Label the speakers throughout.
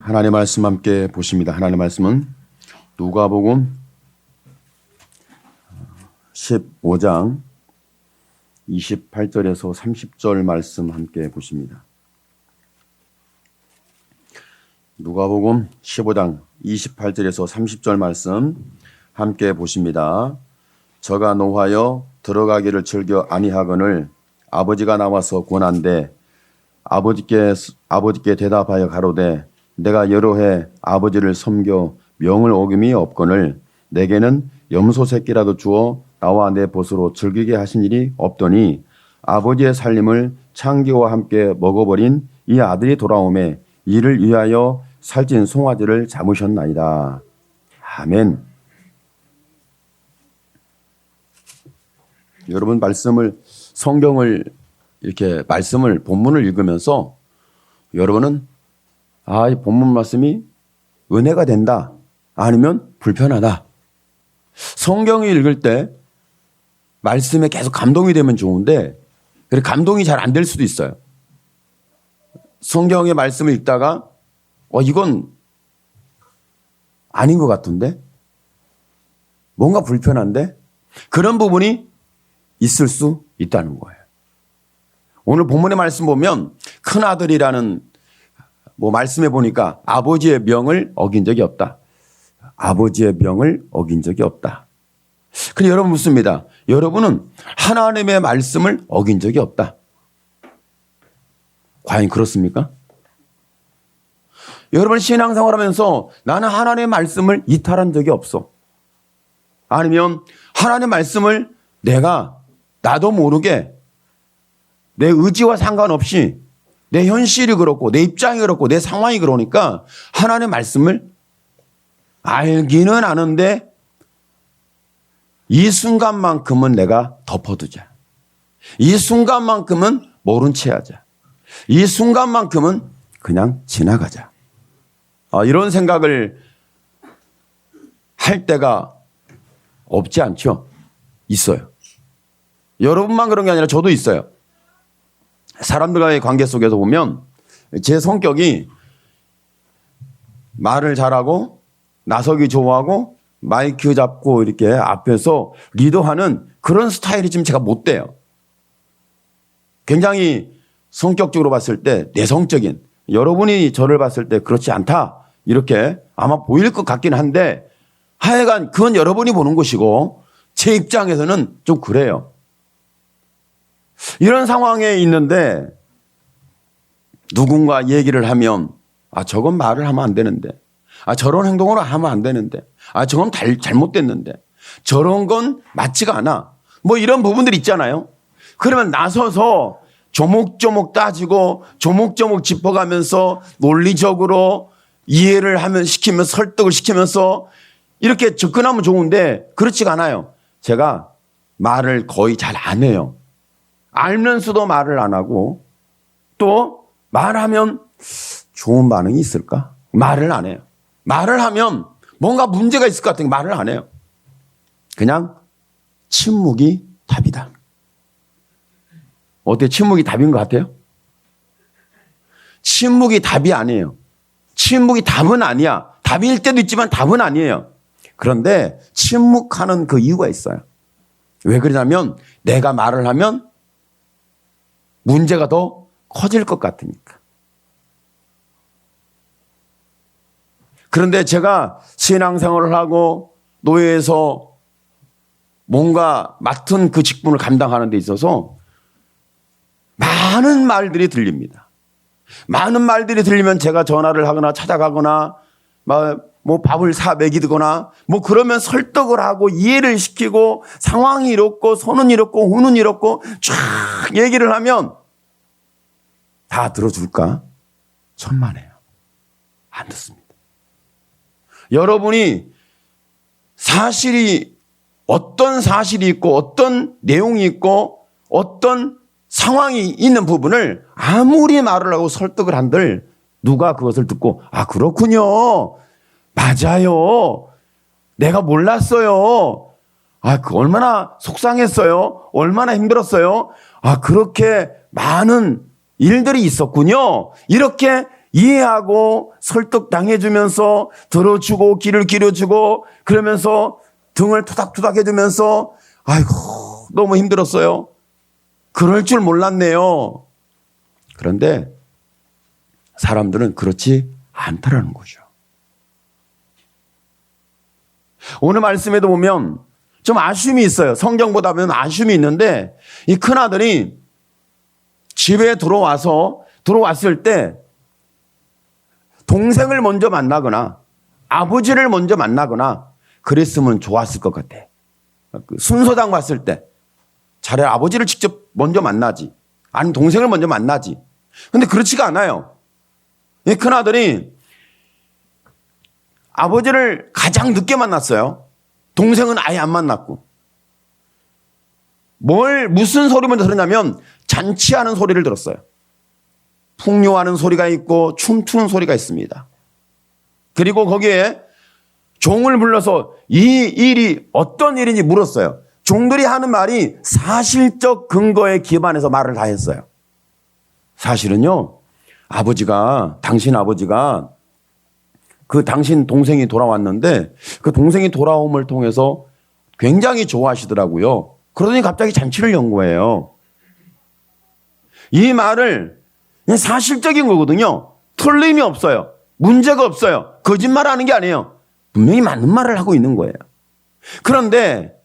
Speaker 1: 하나님의 말씀 함께 보십니다. 하나님의 말씀은 누가복음 15장 28절에서 30절 말씀 함께 보십니다. 누가복음 15장 28절에서 30절 말씀 함께 보십니다. 저가 노하여 들어가기를 즐겨 아니하거늘 아버지가 나와서 권한대 아버지께 대답하여 가로되 내가 여러 해 아버지를 섬겨 명을 어김이 없거늘 내게는 염소 새끼라도 주어 나와 내 벗으로 즐기게 하신 일이 없더니 아버지의 살림을 창기와 함께 먹어버린 이 아들이 돌아오매 이를 위하여 살찐 송아지를 잡으셨나이다. 아멘. 여러분 성경을 이렇게 본문을 읽으면서 여러분은 이 본문 말씀이 은혜가 된다. 아니면 불편하다. 성경을 읽을 때 말씀에 계속 감동이 되면 좋은데 감동이 잘 안 될 수도 있어요. 성경의 말씀을 읽다가 이건 아닌 것 같은데? 뭔가 불편한데? 그런 부분이 있을 수 있다는 거예요. 오늘 본문의 말씀 보면 큰아들이라는 말씀해 보니까 아버지의 명을 어긴 적이 없다. 아버지의 명을 어긴 적이 없다. 근데 여러분 묻습니다. 여러분은 하나님의 말씀을 어긴 적이 없다. 과연 그렇습니까? 여러분 신앙생활 하면서 나는 하나님의 말씀을 이탈한 적이 없어. 아니면 하나님의 말씀을 나도 모르게 내 의지와 상관없이 내 현실이 그렇고 내 입장이 그렇고 내 상황이 그러니까 하나님의 말씀을 알기는 아는데 이 순간만큼은 내가 덮어두자. 이 순간만큼은 모른 채 하자. 이 순간만큼은 그냥 지나가자. 이런 생각을 할 때가 없지 않죠? 있어요. 여러분만 그런 게 아니라 저도 있어요. 사람들과의 관계 속에서 보면 제 성격이 말을 잘하고 나서기 좋아하고 마이크 잡고 이렇게 앞에서 리더하는 그런 스타일이 지금 제가 못 돼요. 굉장히 성격적으로 봤을 때 내성적인, 여러분이 저를 봤을 때 그렇지 않다 이렇게 아마 보일 것 같긴 한데 하여간 그건 여러분이 보는 것이고 제 입장에서는 좀 그래요. 이런 상황에 있는데 누군가 얘기를 하면 저건 말을 하면 안 되는데 저런 행동을 하면 안 되는데 저건 잘못됐는데 저런 건 맞지가 않아. 이런 부분들이 있잖아요. 그러면 나서서 조목조목 따지고 조목조목 짚어가면서 논리적으로 이해를 시키면서 설득을 시키면서 이렇게 접근하면 좋은데 그렇지가 않아요. 제가 말을 거의 잘 안 해요. 알면서도 말을 안 하고 또 말하면 좋은 반응이 있을까? 말을 안 해요. 말을 하면 뭔가 문제가 있을 것 같으니까 말을 안 해요. 그냥 침묵이 답이다. 어때? 침묵이 답인 것 같아요? 침묵이 답이 아니에요. 침묵이 답은 아니야. 답일 때도 있지만 답은 아니에요. 그런데 침묵하는 그 이유가 있어요. 왜 그러냐면 내가 말을 하면 문제가 더 커질 것 같으니까. 그런데 제가 신앙생활을 하고 노예에서 뭔가 맡은 그 직분을 감당하는 데 있어서 많은 말들이 들립니다. 많은 말들이 들리면 제가 전화를 하거나 찾아가거나 밥을 사 먹이거나 그러면 설득을 하고 이해를 시키고 상황이 이렇고 손은 이렇고 후는 이렇고 쫙 얘기를 하면 다 들어줄까? 천만에요. 안 듣습니다. 여러분이 어떤 사실이 있고 어떤 내용이 있고 어떤 상황이 있는 부분을 아무리 말을 하고 설득을 한들 누가 그것을 듣고 그렇군요. 맞아요. 내가 몰랐어요. 그 얼마나 속상했어요. 얼마나 힘들었어요. 그렇게 많은 일들이 있었군요. 이렇게 이해하고 설득당해주면서 들어주고 귀를 기려주고 그러면서 등을 토닥토닥 해주면서 아이고 너무 힘들었어요. 그럴 줄 몰랐네요. 그런데 사람들은 그렇지 않다라는 거죠. 오늘 말씀에도 보면 좀 아쉬움이 있어요. 성경보다 보면 아쉬움이 있는데 이 큰아들이 집에 들어왔을 때 동생을 먼저 만나거나 아버지를 먼저 만나거나 그랬으면 좋았을 것 같아. 순서상 봤을 때 차라리 아버지를 직접 먼저 만나지 아니면 동생을 먼저 만나지. 근데 그렇지가 않아요. 이 큰아들이 아버지를 가장 늦게 만났어요. 동생은 아예 안 만났고. 무슨 소리 먼저 들었냐면 잔치하는 소리를 들었어요. 풍요하는 소리가 있고 춤추는 소리가 있습니다. 그리고 거기에 종을 불러서 이 일이 어떤 일인지 물었어요. 종들이 하는 말이 사실적 근거에 기반해서 말을 다 했어요. 사실은요, 당신 아버지가 그 당신 동생이 돌아왔는데 그 동생이 돌아옴을 통해서 굉장히 좋아하시더라고요. 그러더니 갑자기 잔치를 연 거예요. 이 말을 사실적인 거거든요. 틀림이 없어요. 문제가 없어요. 거짓말하는 게 아니에요. 분명히 맞는 말을 하고 있는 거예요. 그런데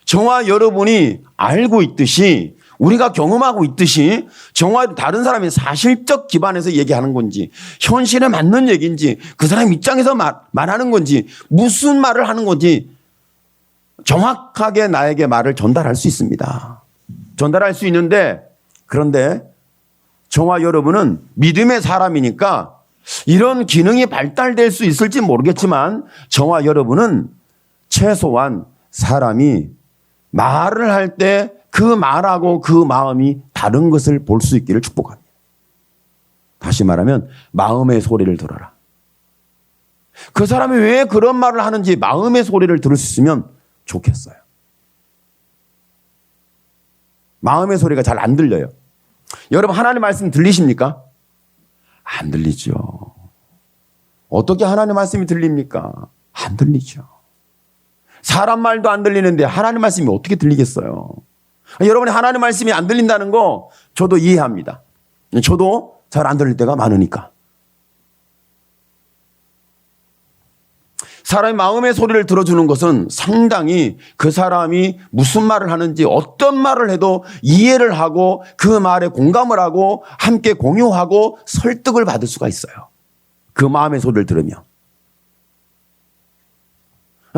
Speaker 1: 저와 여러분이 알고 있듯이 우리가 경험하고 있듯이 저와 다른 사람이 사실적 기반에서 얘기하는 건지 현실에 맞는 얘기인지 그 사람 입장에서 말하는 건지 무슨 말을 하는 건지 정확하게 나에게 말을 전달할 수 있습니다. 전달할 수 있는데 그런데 저와 여러분은 믿음의 사람이니까 이런 기능이 발달될 수 있을지 모르겠지만 저와 여러분은 최소한 사람이 말을 할 때 그 말하고 그 마음이 다른 것을 볼 수 있기를 축복합니다. 다시 말하면 마음의 소리를 들어라. 그 사람이 왜 그런 말을 하는지 마음의 소리를 들을 수 있으면 좋겠어요. 마음의 소리가 잘 안 들려요. 여러분 하나님 말씀 들리십니까? 안 들리죠. 어떻게 하나님 말씀이 들립니까? 안 들리죠. 사람 말도 안 들리는데 하나님 말씀이 어떻게 들리겠어요? 여러분이 하나님 말씀이 안 들린다는 거 저도 이해합니다. 저도 잘 안 들릴 때가 많으니까. 사람의 마음의 소리를 들어주는 것은 상당히 그 사람이 무슨 말을 하는지 어떤 말을 해도 이해를 하고 그 말에 공감을 하고 함께 공유하고 설득을 받을 수가 있어요. 그 마음의 소리를 들으면.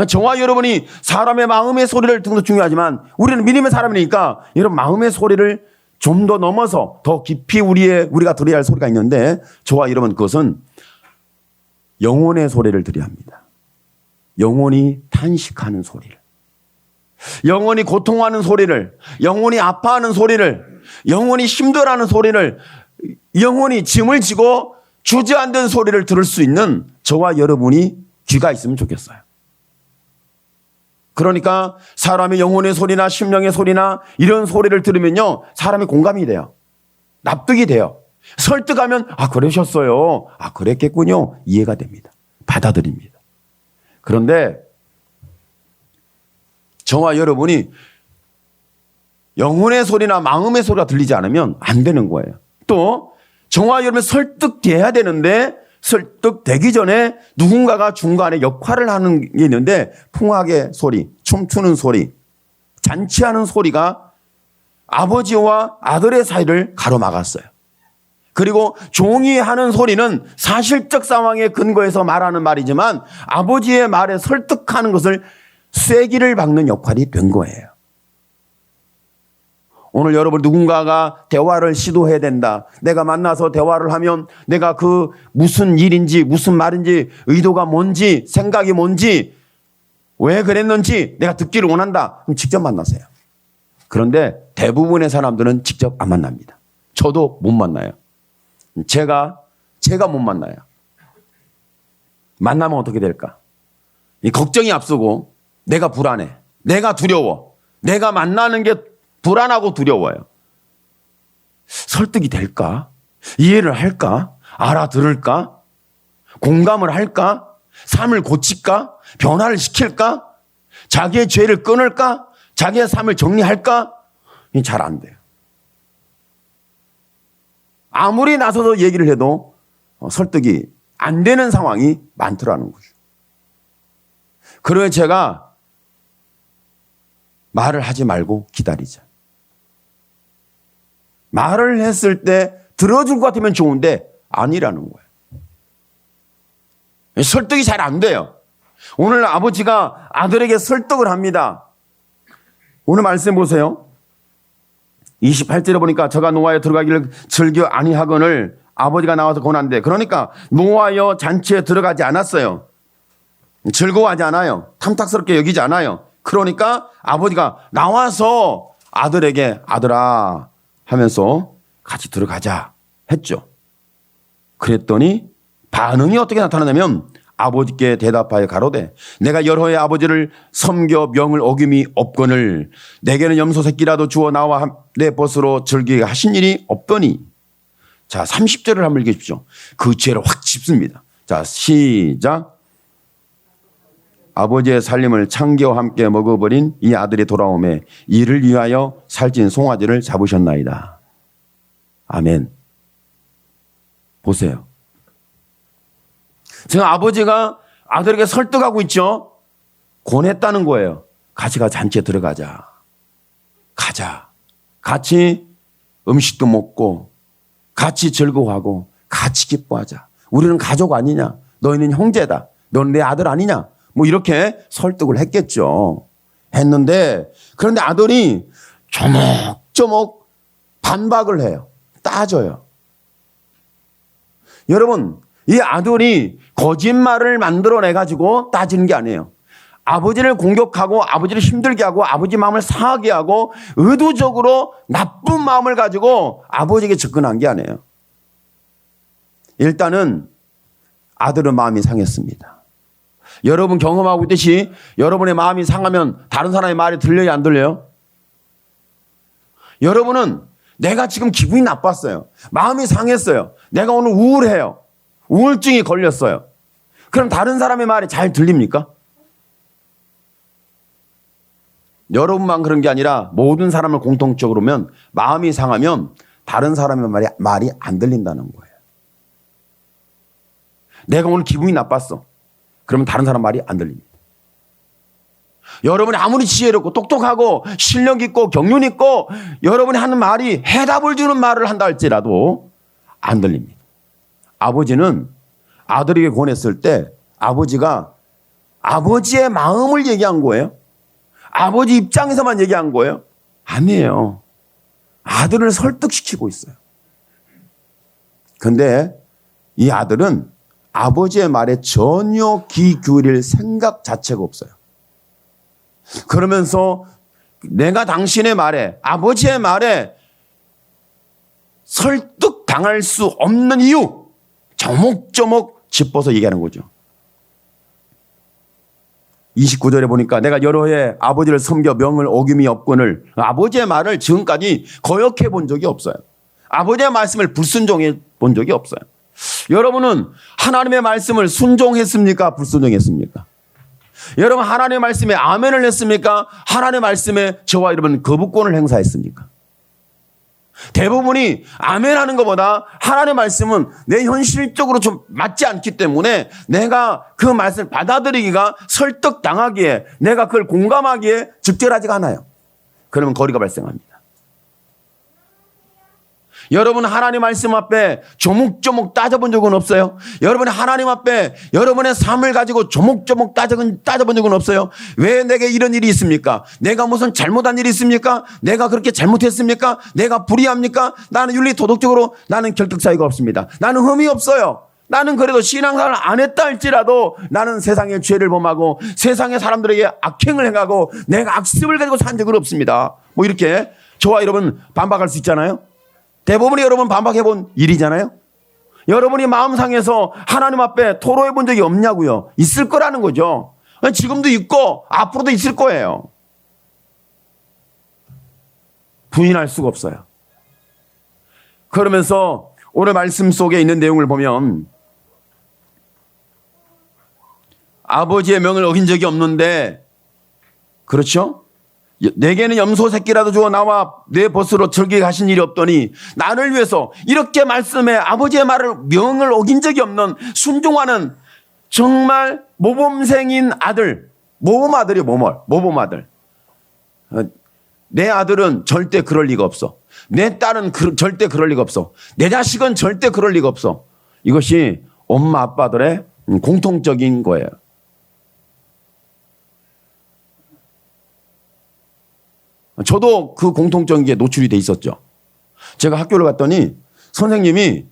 Speaker 1: 저와 여러분이 사람의 마음의 소리를 듣는 것도 중요하지만 우리는 믿음의 사람이니까 이런 마음의 소리를 좀 더 넘어서 더 깊이 우리가 들어야 할 소리가 있는데 저와 여러분 그것은 영혼의 소리를 들어야 합니다. 영혼이 탄식하는 소리를, 영혼이 고통하는 소리를, 영혼이 아파하는 소리를, 영혼이 힘들어하는 소리를, 영혼이 짐을 지고 주저앉은 소리를 들을 수 있는 저와 여러분이 귀가 있으면 좋겠어요. 그러니까 사람의 영혼의 소리나 심령의 소리나 이런 소리를 들으면요 사람이 공감이 돼요. 납득이 돼요. 설득하면 그러셨어요. 그랬겠군요. 이해가 됩니다. 받아들입니다. 그런데 저와 여러분이 영혼의 소리나 마음의 소리가 들리지 않으면 안 되는 거예요. 또 저와 여러분 설득돼야 되는데 설득되기 전에 누군가가 중간에 역할을 하는 게 있는데 풍악의 소리, 춤추는 소리, 잔치하는 소리가 아버지와 아들의 사이를 가로막았어요. 그리고 종이 하는 소리는 사실적 상황에 근거해서 말하는 말이지만 아버지의 말에 설득하는 것을 쐐기를 박는 역할이 된 거예요. 오늘 여러분 누군가가 대화를 시도해야 된다. 내가 만나서 대화를 하면 내가 그 무슨 일인지 무슨 말인지 의도가 뭔지 생각이 뭔지 왜 그랬는지 내가 듣기를 원한다. 그럼 직접 만나세요. 그런데 대부분의 사람들은 직접 안 만납니다. 저도 못 만나요. 제가 못 만나요. 만나면 어떻게 될까? 이 걱정이 앞서고 내가 불안해. 내가 두려워. 내가 만나는 게 불안하고 두려워요. 설득이 될까? 이해를 할까? 알아들을까? 공감을 할까? 삶을 고칠까? 변화를 시킬까? 자기의 죄를 끊을까? 자기의 삶을 정리할까? 잘 안 돼요. 아무리 나서서 얘기를 해도 설득이 안 되는 상황이 많더라는 거죠. 그래서 제가 말을 하지 말고 기다리자. 말을 했을 때 들어줄 것 같으면 좋은데 아니라는 거예요. 설득이 잘 안 돼요. 오늘 아버지가 아들에게 설득을 합니다. 오늘 말씀 보세요. 28절에 보니까 저가 노하여 들어가기를 즐겨 아니하거늘 아버지가 나와서 권한대. 그러니까 노하여 잔치에 들어가지 않았어요. 즐거워하지 않아요. 탐탁스럽게 여기지 않아요. 그러니까 아버지가 나와서 아들에게 아들아 하면서 같이 들어가자 했죠. 그랬더니 반응이 어떻게 나타나냐면 아버지께 대답하여 가로되 내가 여러 해 아버지를 섬겨 명을 어김이 없거늘 내게는 염소 새끼라도 주어 나와 내 벗으로 즐기게 하신 일이 없더니. 자, 30절을 한번 읽으십시오. 그 죄를 확 짚습니다. 자, 시작. 아버지의 살림을 창기와 함께 먹어버린 이 아들이 돌아오매 이를 위하여 살찐 송아지를 잡으셨나이다. 아멘. 보세요. 지금 아버지가 아들에게 설득하고 있죠. 권했다는 거예요. 같이 가 잔치에 들어가자. 가자. 같이 음식도 먹고 같이 즐거워하고 같이 기뻐하자. 우리는 가족 아니냐. 너희는 형제다. 너는 내 아들 아니냐. 뭐 이렇게 설득을 했겠죠. 했는데 그런데 아들이 조목조목 반박을 해요. 따져요. 여러분, 이 아들이 거짓말을 만들어내가지고 따지는 게 아니에요. 아버지를 공격하고 아버지를 힘들게 하고 아버지 마음을 상하게 하고 의도적으로 나쁜 마음을 가지고 아버지에게 접근한 게 아니에요. 일단은 아들은 마음이 상했습니다. 여러분 경험하고 있듯이 여러분의 마음이 상하면 다른 사람의 말이 들려요, 안 들려요? 여러분은 내가 지금 기분이 나빴어요. 마음이 상했어요. 내가 오늘 우울해요. 우울증이 걸렸어요. 그럼 다른 사람의 말이 잘 들립니까? 여러분만 그런 게 아니라 모든 사람을 공통적으로 보면 마음이 상하면 다른 사람의 말이 안 들린다는 거예요. 내가 오늘 기분이 나빴어. 그러면 다른 사람 말이 안 들립니다. 여러분이 아무리 지혜롭고 똑똑하고 실력 있고 경륜 있고 여러분이 하는 말이 해답을 주는 말을 한다 할지라도 안 들립니다. 아버지는 아들에게 권했을 때 아버지가 아버지의 마음을 얘기한 거예요. 아버지 입장에서만 얘기한 거예요. 아니에요. 아들을 설득시키고 있어요. 그런데 이 아들은 아버지의 말에 전혀 귀 기울일 생각 자체가 없어요. 그러면서 내가 당신의 말에 아버지의 말에 설득당할 수 없는 이유 조목조목 짚어서 얘기하는 거죠. 29절에 보니까 내가 여러 해 아버지를 섬겨 명을 어김이 없거늘 아버지의 말을 지금까지 거역해 본 적이 없어요. 아버지의 말씀을 불순종해 본 적이 없어요. 여러분은 하나님의 말씀을 순종했습니까? 불순종했습니까? 여러분 하나님의 말씀에 아멘을 했습니까? 하나님의 말씀에 저와 여러분 거부권을 행사했습니까? 대부분이 아멘하는 것보다 하나님의 말씀은 내 현실적으로 좀 맞지 않기 때문에 내가 그 말씀을 받아들이기가 설득당하기에 내가 그걸 공감하기에 적절하지가 않아요. 그러면 거리가 발생합니다. 여러분 하나님 말씀 앞에 조목조목 따져본 적은 없어요? 여러분이 하나님 앞에 여러분의 삶을 가지고 조목조목 따져본 적은 없어요? 왜 내게 이런 일이 있습니까? 내가 무슨 잘못한 일이 있습니까? 내가 그렇게 잘못했습니까? 내가 불의합니까? 나는 윤리 도덕적으로 나는 결격사유가 없습니다. 나는 흠이 없어요. 나는 그래도 신앙생활을 안 했다 할지라도 나는 세상의 죄를 범하고 세상의 사람들에게 악행을 행하고 내가 악습을 가지고 산 적은 없습니다. 뭐 이렇게 저와 여러분 반박할 수 있잖아요. 대부분이 여러분 반박해본 일이잖아요. 여러분이 마음 상해서 하나님 앞에 토로해본 적이 없냐고요. 있을 거라는 거죠. 지금도 있고 앞으로도 있을 거예요. 부인할 수가 없어요. 그러면서 오늘 말씀 속에 있는 내용을 보면 아버지의 명을 어긴 적이 없는데, 그렇죠? 내게는 염소 새끼라도 주어 나와 내 벗으로 절기에 가신 일이 없더니 나를 위해서 이렇게 말씀해 아버지의 명을 어긴 적이 없는 순종하는 정말 모범생인 아들, 모범 아들이 모범 아들. 내 아들은 절대 그럴 리가 없어. 내 딸은 절대 그럴 리가 없어. 내 자식은 절대 그럴 리가 없어. 이것이 엄마 아빠들의 공통적인 거예요. 저도 그 공통적인 게 노출이 돼 있었죠. 제가 학교를 갔더니 선생님이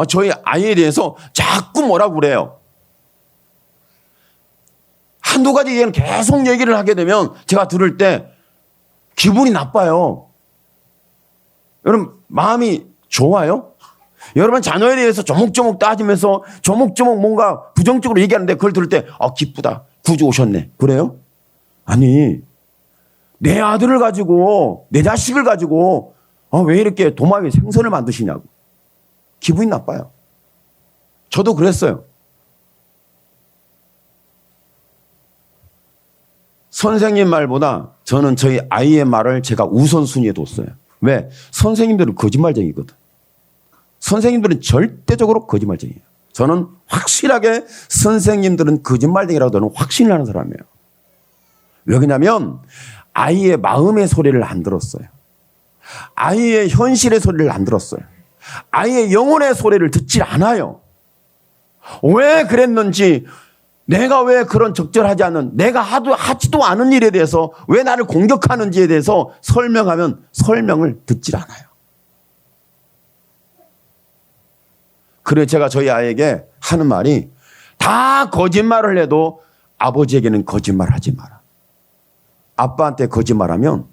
Speaker 1: 저희 아이에 대해서 자꾸 뭐라고 그래요. 한두 가지 얘기는 계속 얘기를 하게 되면 제가 들을 때 기분이 나빠요. 여러분, 마음이 좋아요? 여러분, 자녀에 대해서 조목조목 따지면서 조목조목 뭔가 부정적으로 얘기하는데 그걸 들을 때 기쁘다. 구주 오셨네. 그래요? 아니, 내 아들을 가지고, 내 자식을 가지고 왜 이렇게 도마 위에 생선을 만드시냐고. 기분이 나빠요. 저도 그랬어요. 선생님 말보다 저는 저희 아이의 말을 제가 우선순위에 뒀어요. 왜? 선생님들은 거짓말쟁이거든. 선생님들은 절대적으로 거짓말쟁이에요. 저는 확실하게 선생님들은 거짓말쟁이라고 저는 확신을 하는 사람이에요. 왜 그러냐면 아이의 마음의 소리를 안 들었어요. 아이의 현실의 소리를 안 들었어요. 아이의 영혼의 소리를 듣지 않아요. 왜 그랬는지, 내가 왜 그런 적절하지 않은, 내가 하지도 않은 일에 대해서 왜 나를 공격하는지에 대해서 설명하면 설명을 듣질 않아요. 그래 제가 저희 아이에게 하는 말이, 다 거짓말을 해도 아버지에게는 거짓말하지 마라. 아빠한테 거짓말하면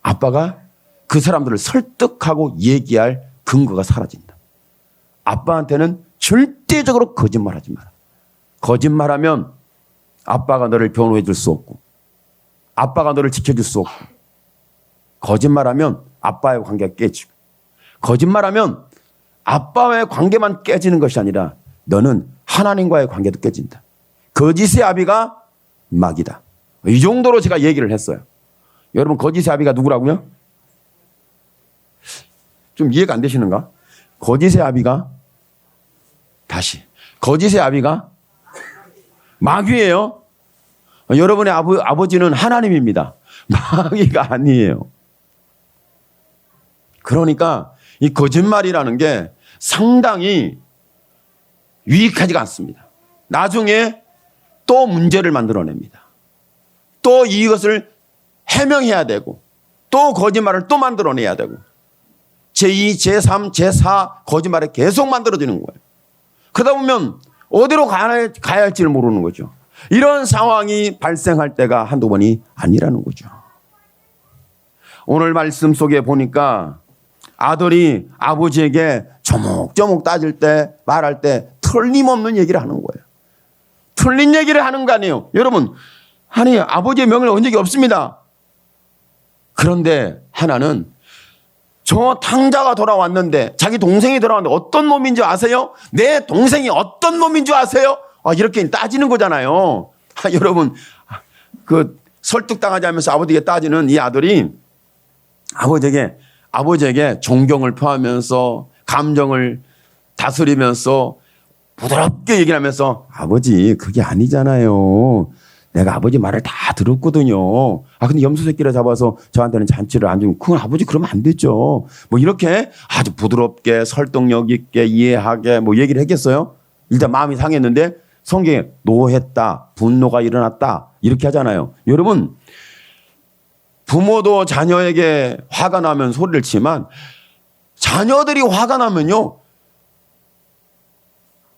Speaker 1: 아빠가 그 사람들을 설득하고 얘기할 근거가 사라진다. 아빠한테는 절대적으로 거짓말하지 마라. 거짓말하면 아빠가 너를 변호해 줄 수 없고, 아빠가 너를 지켜줄 수 없고, 거짓말하면 아빠의 관계가 깨지고, 거짓말하면 아빠와의 관계만 깨지는 것이 아니라 너는 하나님과의 관계도 깨진다. 거짓의 아비가 마귀다. 이 정도로 제가 얘기를 했어요. 여러분, 거짓의 아비가 누구라고요? 좀 이해가 안 되시는가? 거짓의 아비가, 다시, 거짓의 아비가 마귀예요. 여러분의 아버지는 하나님입니다. 마귀가 아니에요. 그러니까 이 거짓말이라는 게 상당히 유익하지가 않습니다. 나중에 또 문제를 만들어냅니다. 또 이것을 해명해야 되고, 또 거짓말을 또 만들어내야 되고, 제2, 제3, 제4 거짓말을 계속 만들어지는 거예요. 그러다 보면 어디로 가야 할지를 모르는 거죠. 이런 상황이 발생할 때가 한두 번이 아니라는 거죠. 오늘 말씀 속에 보니까 아들이 아버지에게 조목조목 따질 때, 말할 때 틀림없는 얘기를 하는 거예요. 틀린 얘기를 하는 거 아니에요. 여러분, 아니, 아버지의 명을 얻은 적이 없습니다. 그런데 하나는 저 탕자가 돌아왔는데, 자기 동생이 돌아왔는데 어떤 놈인 줄 아세요? 내 동생이 어떤 놈인 줄 아세요? 이렇게 따지는 거잖아요. 여러분, 그 설득당하지 않으면서 아버지에게 따지는 이 아들이 아버지에게 존경을 표하면서 감정을 다스리면서 부드럽게 얘기를 하면서, 아버지, 그게 아니잖아요. 내가 아버지 말을 다 들었거든요. 근데 염소 새끼를 잡아서 저한테는 잔치를 안 주면 그건 아버지 그러면 안 되죠. 뭐 이렇게 아주 부드럽게 설득력 있게 이해하게 뭐 얘기를 했겠어요? 일단 마음이 상했는데 성경에 노했다, 분노가 일어났다 이렇게 하잖아요. 여러분, 부모도 자녀에게 화가 나면 소리를 치지만 자녀들이 화가 나면요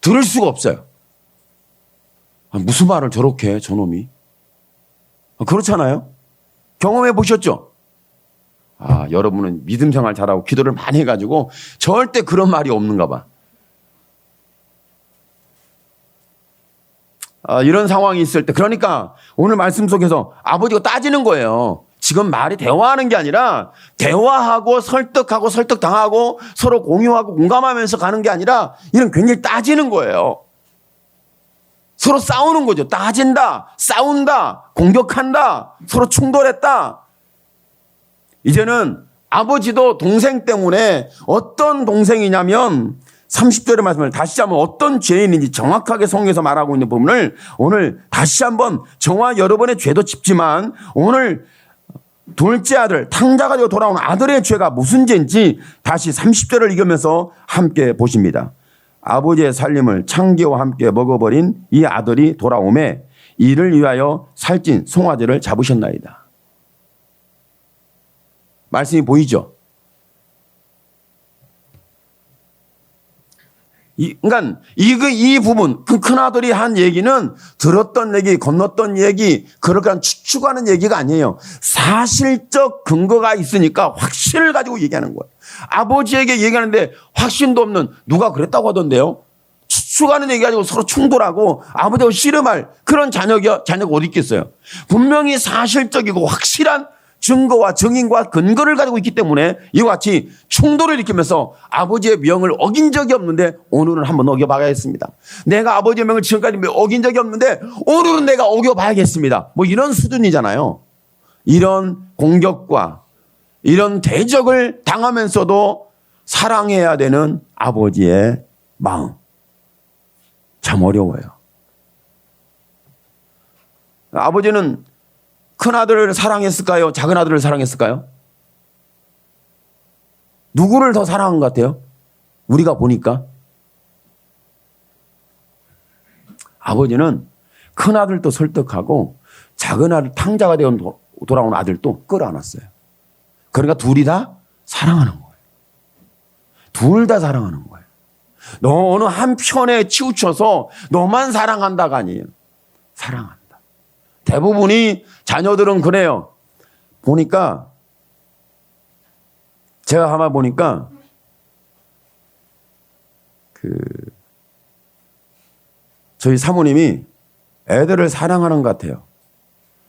Speaker 1: 들을 수가 없어요. 무슨 말을 저렇게 해, 저놈이. 그렇잖아요. 경험해 보셨죠? 여러분은 믿음 생활 잘하고 기도를 많이 해가지고 절대 그런 말이 없는가 봐. 이런 상황이 있을 때, 그러니까 오늘 말씀 속에서 아버지가 따지는 거예요. 지금 말이 대화하는 게 아니라 대화하고 설득하고 설득당하고 서로 공유하고 공감하면서 가는 게 아니라 이런 굉장히 따지는 거예요. 서로 싸우는 거죠. 따진다, 싸운다, 공격한다, 서로 충돌했다. 이제는 아버지도 동생 때문에 어떤 동생이냐면 30절의 말씀을 다시 한번 어떤 죄인인지 정확하게 성경에서 말하고 있는 부분을 오늘 다시 한번 저와 여러분의 죄도 짚지만 오늘 둘째 아들, 탕자가 되어 돌아온 아들의 죄가 무슨 죄인지 다시 30절을 읽으면서 함께 보십니다. 아버지의 살림을 창기와 함께 먹어버린 이 아들이 돌아오매 이를 위하여 살찐 송아지를 잡으셨나이다. 말씀이 보이죠? 그러니까 이 부분, 그 큰아들이 한 얘기는 들었던 얘기, 건넜던 얘기, 그렇게 추측하는 얘기가 아니에요. 사실적 근거가 있으니까 확신을 가지고 얘기하는 거예요. 아버지에게 얘기하는데 확신도 없는 누가 그랬다고 하던데요. 추측하는 얘기 가지고 서로 충돌하고 아버지하고 씨름할 그런 자녀가 어디 있겠어요. 분명히 사실적이고 확실한 증거와 증인과 근거를 가지고 있기 때문에 이와 같이 충돌을 일으키면서 아버지의 명을 어긴 적이 없는데 오늘은 한번 어겨봐야겠습니다. 내가 아버지의 명을 지금까지 어긴 적이 없는데 오늘은 내가 어겨봐야겠습니다. 뭐 이런 수준이잖아요. 이런 공격과 이런 대적을 당하면서도 사랑해야 되는 아버지의 마음. 참 어려워요. 아버지는 큰 아들을 사랑했을까요? 작은 아들을 사랑했을까요? 누구를 더 사랑한 것 같아요? 우리가 보니까. 아버지는 큰 아들도 설득하고 작은 아들, 탕자가 되어 돌아온 아들도 끌어안았어요. 그러니까 둘이 다 사랑하는 거예요. 둘 다 사랑하는 거예요. 너 어느 한편에 치우쳐서 너만 사랑한다가 아니에요. 사랑한다. 대부분이 자녀들은 그래요. 보니까 제가 아마 보니까 저희 사모님이 애들을 사랑하는 것 같아요.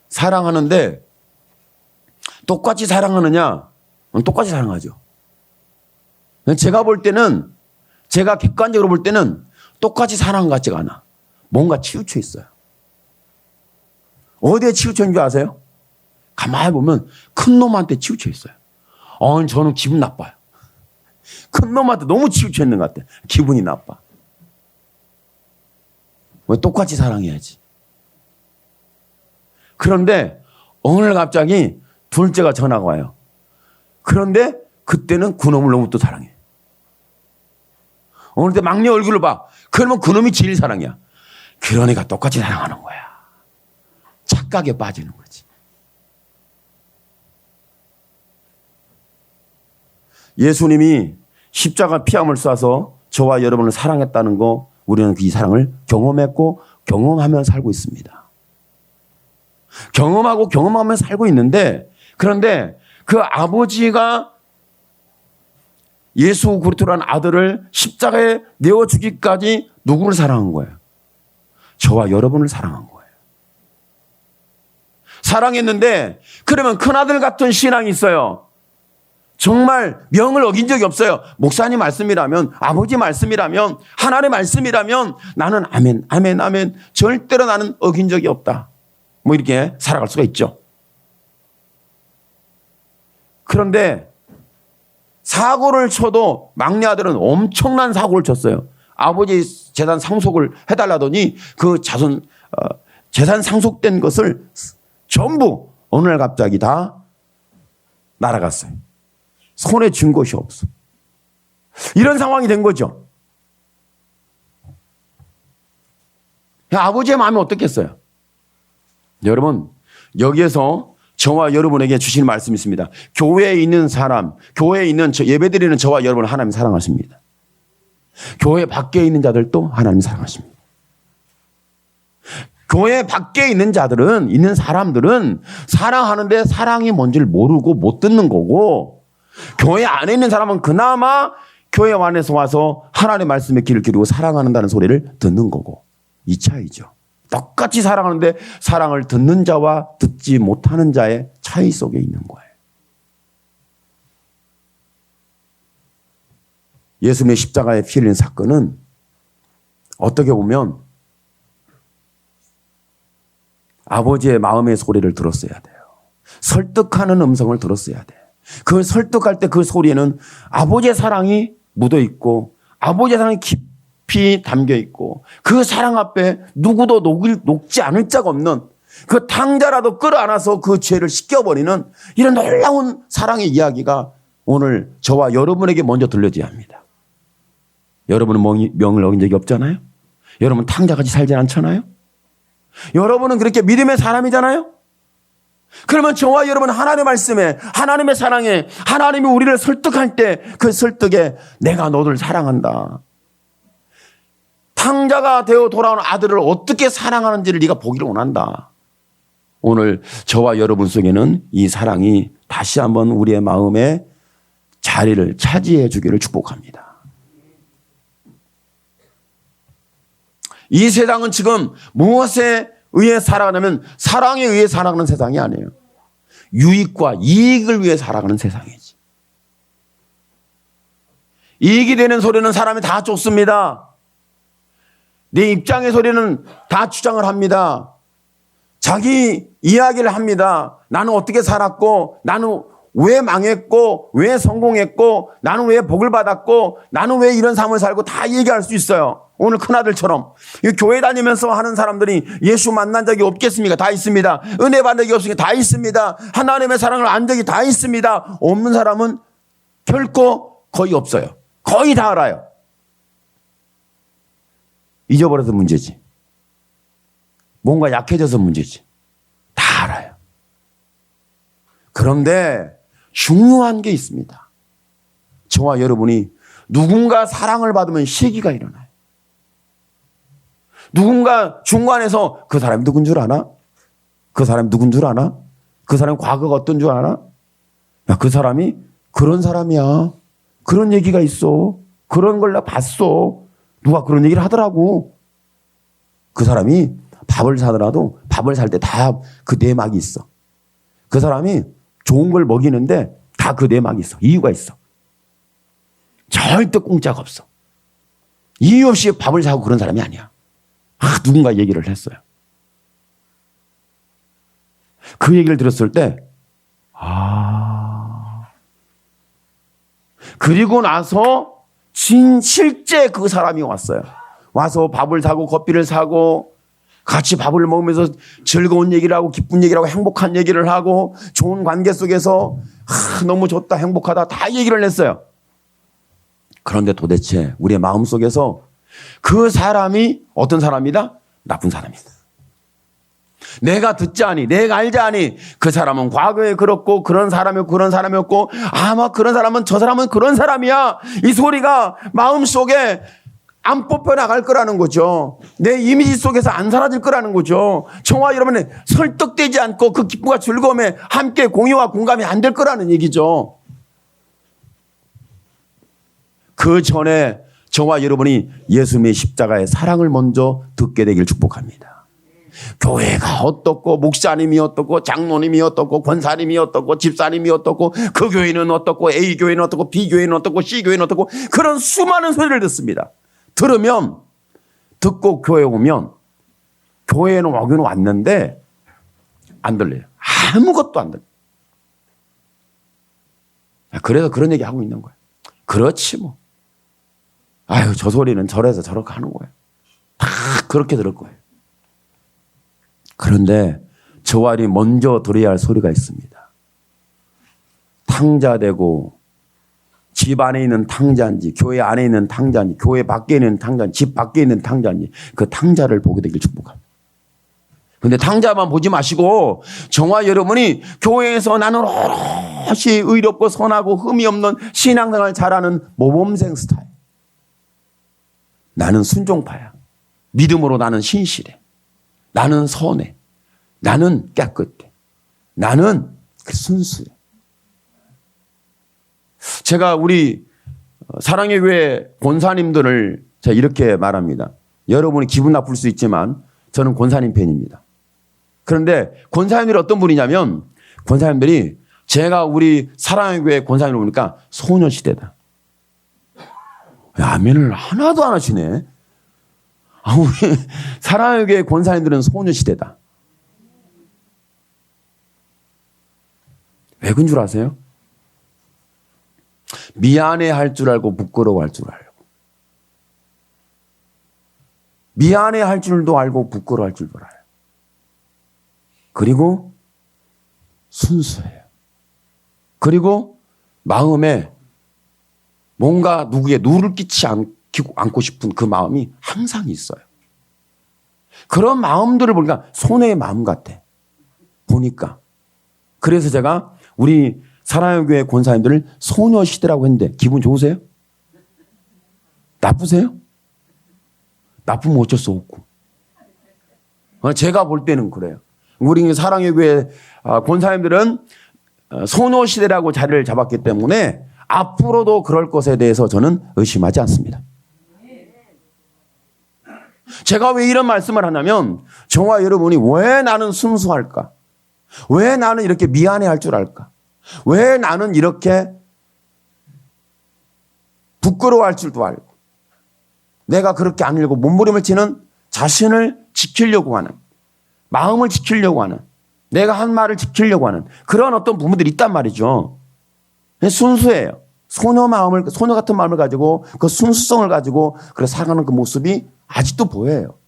Speaker 1: 사랑하는데 똑같이 사랑하느냐? 똑같이 사랑하죠. 제가 볼 때는 제가 객관적으로 볼 때는 똑같이 사랑한 것 같지가 않아. 뭔가 치우쳐 있어요. 어디에 치우쳐 있는 줄 아세요? 가만히 보면 큰 놈한테 치우쳐 있어요. 저는 기분 나빠요. 큰 놈한테 너무 치우쳐 있는 것 같아. 기분이 나빠. 왜 똑같이 사랑해야지. 그런데 오늘 갑자기 둘째가 전화가 와요. 그런데 그때는 그놈을 너무 또 사랑해. 오늘 때 막내 얼굴을 봐. 그러면 그놈이 제일 사랑이야. 그러니까 똑같이 사랑하는 거야. 착각에 빠지는 거지. 예수님이 십자가 피함을 쏴서 저와 여러분을 사랑했다는 거 우리는 이 사랑을 경험했고 경험하며 살고 있습니다. 경험하고 경험하며 살고 있는데 그런데 그 아버지가 예수 그리스도라는 아들을 십자가에 내어 주기까지 누구를 사랑한 거예요? 저와 여러분을 사랑한 거예요. 사랑했는데 그러면 큰아들 같은 신앙이 있어요. 정말 명을 어긴 적이 없어요. 목사님 말씀이라면, 아버지 말씀이라면, 하나님의 말씀이라면 나는 아멘, 아멘, 아멘. 절대로 나는 어긴 적이 없다. 뭐 이렇게 살아갈 수가 있죠. 그런데 사고를 쳐도 막내 아들은 엄청난 사고를 쳤어요. 아버지 재산 상속을 해달라더니 그 재산 상속된 것을 전부 어느 날 갑자기 다 날아갔어요. 손에 쥔 것이 없어. 이런 상황이 된 거죠. 아버지의 마음이 어떻겠어요? 여러분, 여기에서 저와 여러분에게 주시는 말씀이 있습니다. 교회에 있는 사람, 교회에 있는 예배드리는 저와 여러분을 하나님 사랑하십니다. 교회 밖에 있는 자들도 하나님 사랑하십니다. 교회 밖에 있는 자들은, 있는 사람들은 사랑하는데 사랑이 뭔지를 모르고 못 듣는 거고, 교회 안에 있는 사람은 그나마 교회 안에서 와서 하나님의 말씀에 귀를 기울이고 사랑한다는 소리를 듣는 거고, 이 차이죠. 똑같이 사랑하는데 사랑을 듣는 자와 듣지 못하는 자의 차이 속에 있는 거예요. 예수님의 십자가에 피 흘린 사건은 어떻게 보면 아버지의 마음의 소리를 들었어야 돼요. 설득하는 음성을 들었어야 돼. 그 설득할 때 그 소리에는 아버지의 사랑이 묻어 있고 아버지의 사랑이 깊이 담겨 있고 그 사랑 앞에 누구도 녹지 않을 자가 없는 그 탕자라도 끌어안아서 그 죄를 씻겨버리는 이런 놀라운 사랑의 이야기가 오늘 저와 여러분에게 먼저 들려줘야 합니다. 여러분은 명을 어긴 적이 없잖아요. 여러분 탕자같이 살지 않잖아요. 여러분은 그렇게 믿음의 사람이잖아요. 그러면 저와 여러분 하나님의 말씀에 하나님의 사랑에 하나님이 우리를 설득할 때 그 설득에 내가 너를 사랑한다. 탕자가 되어 돌아온 아들을 어떻게 사랑하는지를 네가 보기를 원한다. 오늘 저와 여러분 속에는 이 사랑이 다시 한번 우리의 마음에 자리를 차지해 주기를 축복합니다. 이 세상은 지금 무엇에 의해 살아가냐면 사랑에 의해 살아가는 세상이 아니에요. 유익과 이익을 위해 살아가는 세상이지. 이익이 되는 소리는 사람이 다 쫓습니다. 내 입장의 소리는 다 주장을 합니다. 자기 이야기를 합니다. 나는 어떻게 살았고 나는 왜 망했고 왜 성공했고 나는 왜 복을 받았고 나는 왜 이런 삶을 살고 다 얘기할 수 있어요. 오늘 큰아들처럼 교회 다니면서 하는 사람들이 예수 만난 적이 없겠습니까? 다 있습니다. 은혜 받은 적이 없으니까 다 있습니다. 하나님의 사랑을 안 적이 다 있습니다. 없는 사람은 결코 거의 없어요. 거의 다 알아요. 잊어버려서 문제지. 뭔가 약해져서 문제지. 다 알아요. 그런데 중요한 게 있습니다. 저와 여러분이 누군가 사랑을 받으면 시기가 일어나요. 누군가 중간에서 그 사람이 누군 줄 아나? 그 사람이 누군 줄 아나? 그 사람이 과거가 어떤 줄 아나? 야, 그 사람이 그런 사람이야. 그런 얘기가 있어. 그런 걸 나 봤어. 누가 그런 얘기를 하더라고. 그 사람이 밥을 사더라도 밥을 살 때 다 그 내막이 있어. 그 사람이 좋은 걸 먹이는데 다 그 내막이 있어. 이유가 있어. 절대 공짜가 없어. 이유 없이 밥을 사고 그런 사람이 아니야. 누군가 얘기를 했어요. 그 얘기를 들었을 때 그리고 나서 실제 그 사람이 왔어요. 와서 밥을 사고 커피를 사고 같이 밥을 먹으면서 즐거운 얘기를 하고 기쁜 얘기를 하고 행복한 얘기를 하고 좋은 관계 속에서 너무 좋다 행복하다 다 얘기를 했어요. 그런데 도대체 우리의 마음속에서 그 사람이 어떤 사람이다? 나쁜 사람이다. 내가 듣지 않니 내가 알지 않니 그 사람은 과거에 그렇고 그런 사람이었고 그런 사람이었고 아마 그런 사람은 저 사람은 그런 사람이야. 이 소리가 마음속에 안 뽑혀나갈 거라는 거죠. 내 이미지 속에서 안 사라질 거라는 거죠. 저와 여러분의 설득되지 않고 그 기쁨과 즐거움에 함께 공유와 공감이 안 될 거라는 얘기죠. 그 전에 저와 여러분이 예수님의 십자가의 사랑을 먼저 듣게 되길 축복합니다. 교회가 어떻고 목사님이 어떻고 장로님이 어떻고 권사님이 어떻고 집사님이 어떻고 그 교회는 어떻고 A 교회는 어떻고 B 교회는 어떻고 C 교회는 어떻고 그런 수많은 소리를 듣습니다. 들으면 듣고 교회 오면 교회는 오긴 왔는데 안 들려요. 아무것도 안 들려요. 그래서 그런 얘기 하고 있는 거예요. 그렇지 뭐. 아유 저 소리는 저래서 저렇게 하는 거예요. 다 그렇게 들을 거예요. 그런데 저와 이 먼저 들어야 할 소리가 있습니다. 탕자되고 집 안에 있는 탕자인지 교회 안에 있는 탕자인지 교회 밖에 있는 탕자인지 집 밖에 있는 탕자인지 그 탕자를 보게 되길 축복합니다. 그런데 탕자만 보지 마시고 저와 여러분이 교회에서 나는 오롯이 의롭고 선하고 흠이 없는 신앙생활을 잘하는 모범생 스타일. 나는 순종파야. 믿음으로 나는 신실해. 나는 선해. 나는 깨끗해. 나는 순수해. 제가 우리 사랑의 교회 권사님들을 제가 이렇게 말합니다. 여러분이 기분 나쁠 수 있지만 저는 권사님 팬입니다. 그런데 권사님들이 어떤 분이냐면 권사님들이 제가 우리 사랑의 교회 권사님을 보니까 소녀시대다. 아멘을 하나도 안 하시네. 우리 사랑의 교회 권사님들은 소녀시대다. 왜 그런 줄 아세요? 미안해할 줄 알고 부끄러워할 줄 알고, 미안해할 줄도 알고 부끄러워할 줄도 알아요. 그리고 순수해요. 그리고 마음에 뭔가 누구에 누를 끼치지 않고 싶은 그 마음이 항상 있어요. 그런 마음들을 보니까 소녀의 마음 같아. 보니까. 그래서 제가 우리 사랑의 교회 권사님들을 소녀시대라고 했는데 기분 좋으세요? 나쁘세요? 나쁘면 어쩔 수 없고. 제가 볼 때는 그래요. 우리 사랑의 교회 권사님들은 소녀시대라고 자리를 잡았기 때문에 앞으로도 그럴 것에 대해서 저는 의심하지 않습니다. 제가 왜 이런 말씀을 하냐면 저와 여러분이 왜 나는 순수할까? 왜 나는 이렇게 미안해할 줄 알까? 왜 나는 이렇게 부끄러워할 줄도 알고 내가 그렇게 안 읽고 몸부림을 치는 자신을 지키려고 하는, 마음을 지키려고 하는, 내가 한 말을 지키려고 하는 그런 어떤 부분들이 있단 말이죠. 순수해요. 소녀 같은 마음을 가지고 그 순수성을 가지고 그래 살아가는 그 모습이 아직도 보여요.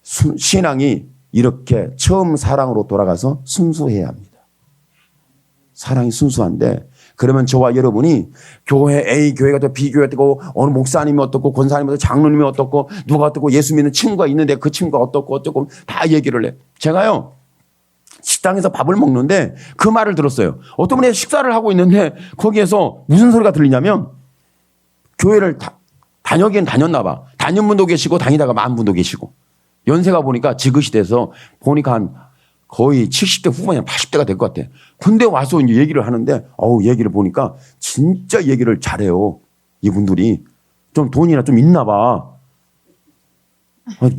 Speaker 1: 신앙이 이렇게 처음 사랑으로 돌아가서 순수해야 합니다. 사랑이 순수한데 그러면 저와 여러분이 교회 A 교회가 또 B 교회가 되고 어느 목사님이 어떻고 권사님이 어떻고 장로님이 어떻고 누가 어떻고 예수 믿는 친구가 있는데 그 친구가 어떻고 다 얘기를 해. 제가요 식당에서 밥을 먹는데 그 말을 들었어요. 어떤 분이 식사를 하고 있는데 거기에서 무슨 소리가 들리냐면 교회를 다녀긴 다녔나 봐. 다닌 분도 계시고 다니다가 만 분도 계시고 연세가 보니까 지긋이 돼서 보니까 한 거의 70대 후반이나 80대가 될 것 같아. 근데 와서 이제 얘기를 하는데, 얘기를 보니까 진짜 얘기를 잘해요. 이분들이. 좀 돈이나 좀 있나 봐.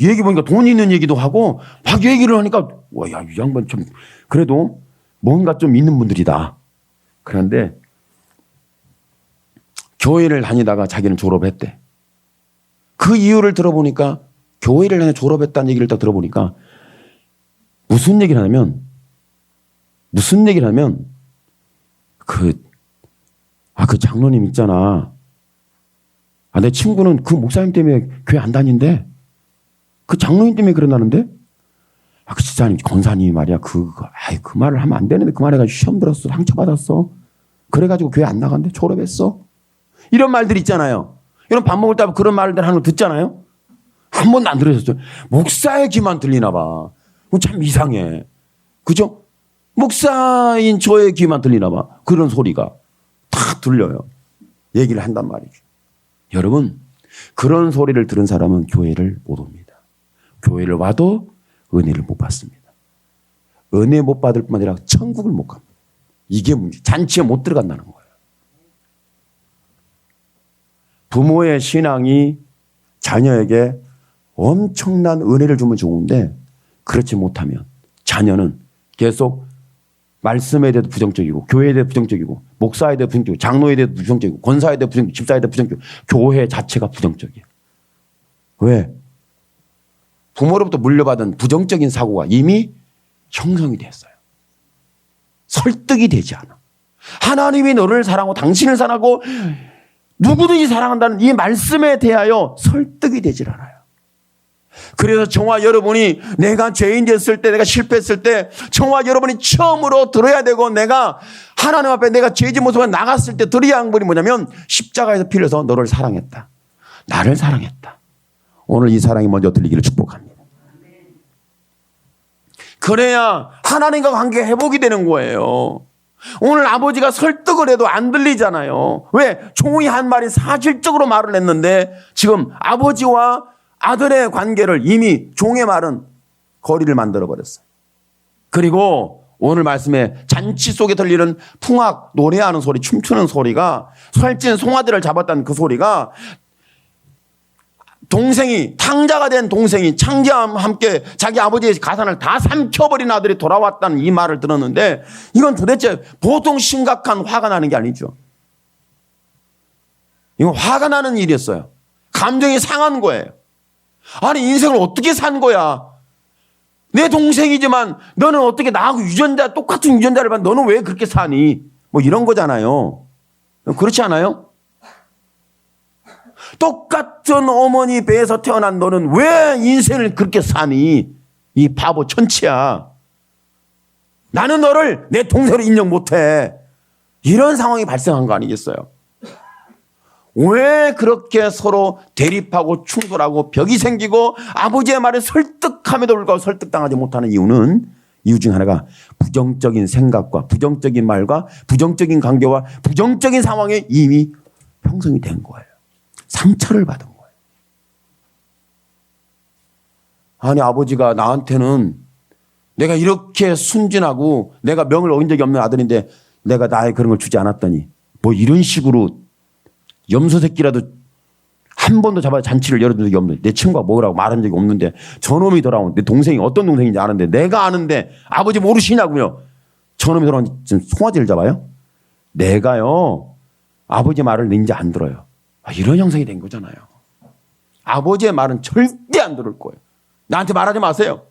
Speaker 1: 얘기 보니까 돈 있는 얘기도 하고, 막 얘기를 하니까, 야, 이 양반 좀, 그래도 뭔가 좀 있는 분들이다. 그런데, 교회를 다니다가 자기는 졸업했대. 그 이유를 들어보니까, 교회를 다니 졸업했다는 얘기를 딱 들어보니까, 무슨 얘기를 하냐면, 그 장로님 있잖아. 내 친구는 그 목사님 때문에 교회 안 다닌대. 그 장로님 때문에 그런다는데? 그 지사님, 권사님이 말이야. 그 말을 하면 안 되는데 그 말 해가지고 시험 들었어. 상처받았어. 그래가지고 교회 안 나간대. 졸업했어. 이런 말들 있잖아요. 이런 밥 먹을 때 그런 말들 하는 거 듣잖아요. 한 번도 안 들으셨어요. 목사의 귀만 들리나 봐. 참 이상해. 그죠? 목사인 저의 귀만 들리나 봐. 그런 소리가 다 들려요. 얘기를 한단 말이죠. 여러분, 그런 소리를 들은 사람은 교회를 못 옵니다. 교회를 와도 은혜를 못 받습니다. 은혜 못 받을 뿐만 아니라 천국을 못 갑니다. 이게 문제. 잔치에 못 들어간다는 거예요. 부모의 신앙이 자녀에게 엄청난 은혜를 주면 좋은데 그렇지 못하면 자녀는 계속 말씀에 대해서 부정적이고 교회에 대해서 부정적이고 목사에 대해서 부정적이고 장로에 대해서 부정적이고 권사에 대해서 부정적이고 집사에 대해서 부정적이고 교회 자체가 부정적이에요. 왜? 부모로부터 물려받은 부정적인 사고가 이미 형성이 됐어요. 설득이 되지 않아. 하나님이 너를 사랑하고 당신을 사랑하고 누구든지 사랑한다는 이 말씀에 대하여 설득이 되질 않아요. 그래서 저와 여러분이 내가 죄인 됐을 때, 내가 실패했을 때 저와 여러분이 처음으로 들어야 되고 내가 하나님 앞에 내가 죄진 모습으로 나갔을 때 들어야 하는 분이 뭐냐면 십자가에서 피를 흘려서 너를 사랑했다. 나를 사랑했다. 오늘 이 사랑이 먼저 들리기를 축복합니다. 그래야 하나님과 관계 회복이 되는 거예요. 오늘 아버지가 설득을 해도 안 들리잖아요. 왜? 종이 한 말이 사실적으로 말을 했는데 지금 아버지와 아들의 관계를 이미 종의 말은 거리를 만들어버렸어요. 그리고 오늘 말씀에 잔치 속에 들리는 풍악, 노래하는 소리, 춤추는 소리가 살찐 송아지를 잡았다는 그 소리가 동생이, 탕자가 된 동생이 창자와 함께 자기 아버지의 가산을 다 삼켜버린 아들이 돌아왔다는 이 말을 들었는데, 이건 도대체 보통 심각한 화가 나는 게 아니죠. 이건 화가 나는 일이었어요. 감정이 상한 거예요. 아니, 인생을 어떻게 산 거야? 내 동생이지만 너는 어떻게 나하고 유전자, 똑같은 유전자를 봤는데 너는 왜 그렇게 사니? 뭐 이런 거잖아요. 그렇지 않아요? 똑같은 어머니 배에서 태어난 너는 왜 인생을 그렇게 사니? 이 바보 천치야. 나는 너를 내 동생으로 인정 못해. 이런 상황이 발생한 거 아니겠어요? 왜 그렇게 서로 대립하고 충돌하고 벽이 생기고 아버지의 말에 설득함에도 불구하고 설득당하지 못하는 이유 중 하나가 부정적인 생각과 부정적인 말과 부정적인 관계와 부정적인 상황에 이미 형성이 된 거예요. 상처를 받은 거예요. 아니, 아버지가 나한테는 내가 이렇게 순진하고 내가 명을 어긴 적이 없는 아들인데 내가 나의 그런 걸 주지 않았더니 뭐 이런 식으로 염소 새끼라도 한 번도 잡아 잔치를 열어준 적이 없는데 내 친구가 뭐라고 말한 적이 없는데 저놈이 돌아온 내 동생이 어떤 동생인지 아는데 내가 아는데 아버지 모르시냐고요. 저놈이 돌아온 지금 송아지를 잡아요? 내가요 아버지 말을 이제 안 들어요. 이런 형성이 된 거잖아요. 아버지의 말은 절대 안 들을 거예요. 나한테 말하지 마세요.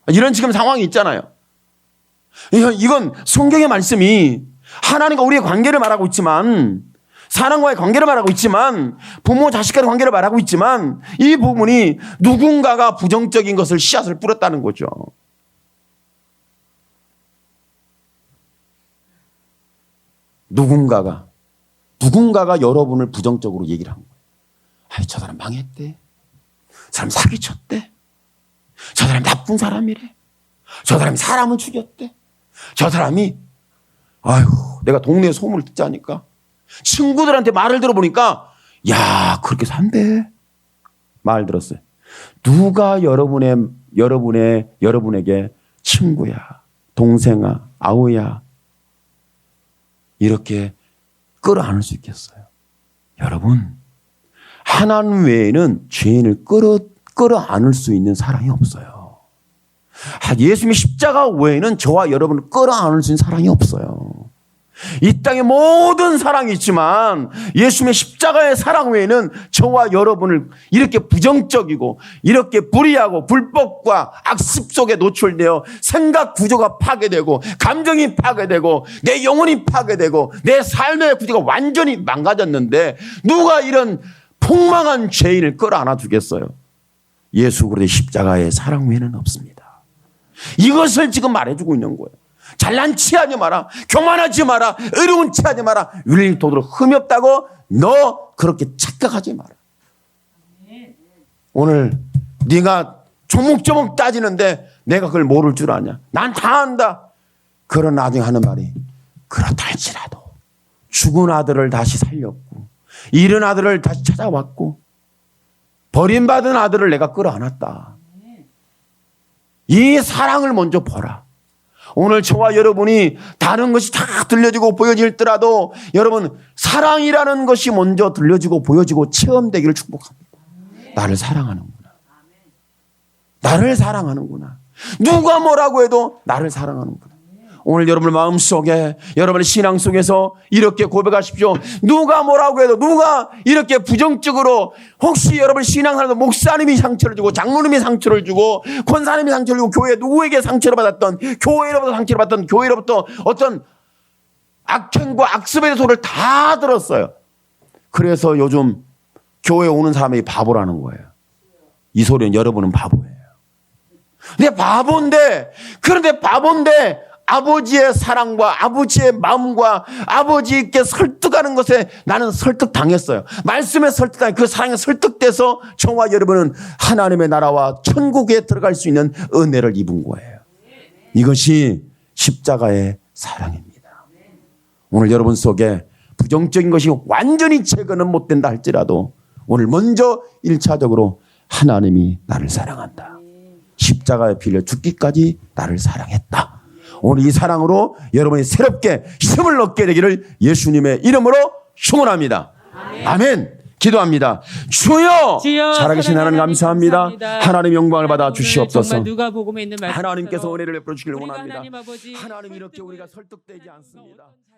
Speaker 1: 이런 지금 상황이 있잖아요. 이건 성경의 말씀이 하나님과 우리의 관계를 말하고 있지만 사람과의 관계를 말하고 있지만 부모 자식과의 관계를 말하고 있지만 이 부분이 누군가가 부정적인 것을 씨앗을 뿌렸다는 거죠. 누군가가 여러분을 부정적으로 얘기를 한 거예요. 아이, 저 사람 망했대. 저 사람 사기쳤대. 저 사람 나쁜 사람이래. 저 사람이 사람을 죽였대. 저 사람이 아유, 내가 동네에 소문을 듣자니까 친구들한테 말을 들어보니까 야, 그렇게 산대. 말 들었어요. 누가 여러분에게 친구야, 동생아, 아우야 이렇게 끌어안을 수 있겠어요? 여러분, 하나님 외에는 죄인을 끌어안을 수 있는 사랑이 없어요. 예수님의 십자가 외에는 저와 여러분을 끌어안을 수 있는 사랑이 없어요. 이 땅에 모든 사랑이 있지만 예수님의 십자가의 사랑 외에는 저와 여러분을 이렇게 부정적이고 이렇게 불의하고 불법과 악습 속에 노출되어 생각 구조가 파괴되고 감정이 파괴되고 내 영혼이 파괴되고 내 삶의 구조가 완전히 망가졌는데 누가 이런 폭망한 죄인을 끌어안아 주겠어요? 예수 그리스도의 십자가의 사랑 외에는 없습니다. 이것을 지금 말해주고 있는 거예요. 잘난 체하지 마라. 교만하지 마라. 의로운 체하지 마라. 윤리 도덕을 흠이 없다고 너 그렇게 착각하지 마라. 오늘 네가 조목조목 따지는데 내가 그걸 모를 줄 아냐. 난 다 안다. 그런 나중에 하는 말이 그렇다 할지라도 죽은 아들을 다시 살렸고 잃은 아들을 다시 찾아왔고 버림받은 아들을 내가 끌어안았다. 이 사랑을 먼저 보라. 오늘 저와 여러분이 다른 것이 다 들려지고 보여질더라도 여러분 사랑이라는 것이 먼저 들려지고 보여지고 체험되기를 축복합니다. 나를 사랑하는구나. 나를 사랑하는구나. 누가 뭐라고 해도 나를 사랑하는구나. 오늘 여러분 마음속에 여러분의 신앙 속에서 이렇게 고백하십시오. 누가 뭐라고 해도 누가 이렇게 부정적으로 혹시 여러분 신앙생활에서 목사님이 상처를 주고 장로님이 상처를 주고 권사님이 상처를 주고 교회 누구에게 상처를 받았던 교회로부터 상처를 받았던 교회로부터 어떤 악행과 악습의 소리를 다 들었어요. 그래서 요즘 교회에 오는 사람이 바보라는 거예요. 이 소리는 여러분은 바보예요. 그런데 바본데 아버지의 사랑과 아버지의 마음과 아버지께 설득하는 것에 나는 설득당했어요. 말씀에 설득당해 그 사랑에 설득돼서 저와 여러분은 하나님의 나라와 천국에 들어갈 수 있는 은혜를 입은 거예요. 이것이 십자가의 사랑입니다. 오늘 여러분 속에 부정적인 것이 완전히 제거는 못 된다 할지라도 오늘 먼저 1차적으로 하나님이 나를 사랑한다. 십자가에 빌려 죽기까지 나를 사랑했다. 오늘 이 사랑으로 여러분이 새롭게 힘을 얻게 되기를 예수님의 이름으로 축원합니다. 아멘. 기도합니다. 주여,
Speaker 2: 주여,
Speaker 1: 살아계신 하나님 감사합니다.
Speaker 2: 감사합니다.
Speaker 1: 하나님 영광을 받아
Speaker 2: 오늘
Speaker 1: 주시옵소서.
Speaker 2: 정말 누가복음에 있는 말씀처럼
Speaker 1: 하나님께서 은혜를 베풀어 주기를
Speaker 2: 우리가
Speaker 1: 원합니다.
Speaker 2: 하나님 아버지
Speaker 1: 하나님 이렇게
Speaker 2: 설득을
Speaker 1: 우리가 설득되지
Speaker 2: 하는
Speaker 1: 않습니다.
Speaker 2: 어떤